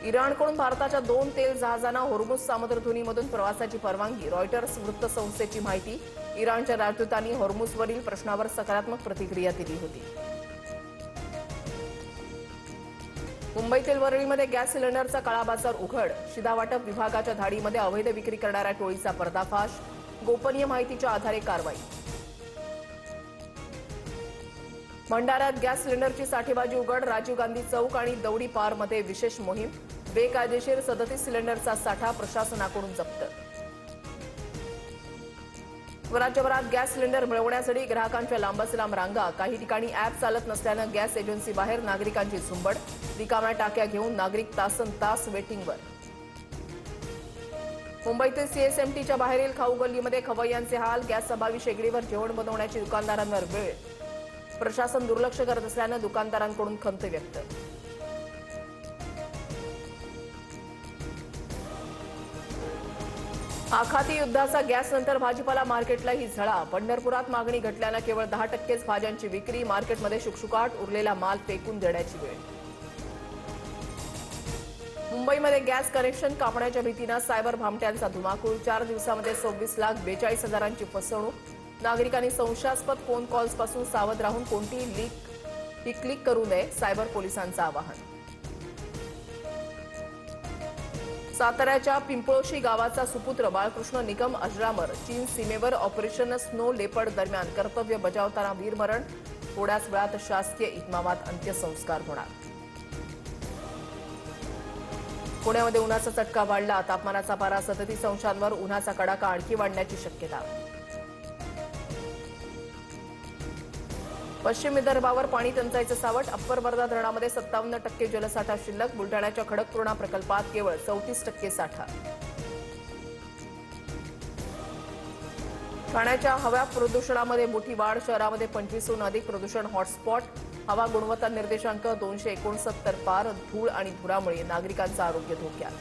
इराणकडून भारताच्या 2 तेल जहाजांना होर्मुझ सामुद्रधुनीमधून प्रवासाची परवानगी. रॉयटर्स वृत्तसंस्थेची माहिती. इराणच्या राजदूतांनी होर्मुझवरील प्रश्नावर सकारात्मक प्रतिक्रिया दिली होती. मुंबईतील वरळीमध्ये गॅस सिलेंडरचा काळाबाजार उघड. शिधावाटप विभागाच्या धाडीमध्ये अवैध विक्री करणाऱ्या टोळीचा पर्दाफाश. गोपनीय माहितीच्या आधारे कारवाई. भंडाऱ्यात गॅस सिलेंडरची साठेबाजी उघड. राजीव गांधी चौक आणि दौडी पारमध्ये विशेष मोहीम. बेकायदेशीर 37 सिलेंडरचा साठा प्रशासनाकडून जप्त. राज्यभरात गॅस सिलेंडर मिळवण्यासाठी ग्राहकांच्या लांबच लांब रांगा. काही ठिकाणी अॅप चालत नसल्यानं गॅस एजन्सी बाहेर नागरिकांची झुंबड. रिकाम्या टाक्या घेऊन नागरिक तासनतास वेटिंगवर. मुंबईतील सीएसएमटीच्या बाहेरील खाऊ गल्लीमध्ये खवय्यांचे हाल. गॅस अभावी शेगडीवर जेवण बनवण्याची दुकानदारांवर वेळ. प्रशासन दुर्लक्ष करत असल्यानं दुकानदारांकडून खंत व्यक्त. आखाती युद्धाचा गॅसनंतर भाजीपाला मार्केटलाही झळा. पंढरपुरात मागणी घटल्यानं केवळ 10%च भाज्यांची विक्री. मार्केटमध्ये शुकशुकाट. उरलेला माल फेकून देण्याची वेळ. मुंबईमध्ये गॅस कनेक्शन कापण्याच्या भीतीनं सायबर भामट्यांचा धुमाकूळ. 4 दिवसांमध्ये 26,42,000ची फसवणूक. नागरिकांनी संशयास्पद फोन कॉल्सपासून सावध राहून कोणतीही क्लिक करू नये. सायबर पोलिसांचं आवाहन. साताऱ्याच्या पिंपळोशी गावाचा सुपुत्र बाळकृष्ण निकम अजरामर. चीन सीमेवर ऑपरेशन स्नो लेपर्ड दरम्यान कर्तव्य बजावताना वीरमरण. थोड्याच वेळात शासकीय इतमामात अंत्यसंस्कार होणार. पुण्यामध्ये उन्हाचा चटका वाढला. तापमानाचा पारा 37 अंशांवर. उन्हाचा कडाका आणखी वाढण्याची शक्यता. पश्चिम विदर्भावर पाणी टंचाईचं सावट. अप्पर वर्धा धरणामध्ये 57% जलसाठा शिल्लक. बुलढाण्याच्या खडकपूर्णा प्रकल्पात केवळ 34% साठा. ठाण्याच्या हवा प्रदूषणामध्ये मोठी वाढ. शहरामध्ये 25हून अधिक प्रदूषण हॉटस्पॉट. हवा गुणवत्ता निर्देशांक 269 पार. धूळ आणि धुरामुळे नागरिकांचं आरोग्य धोक्यात.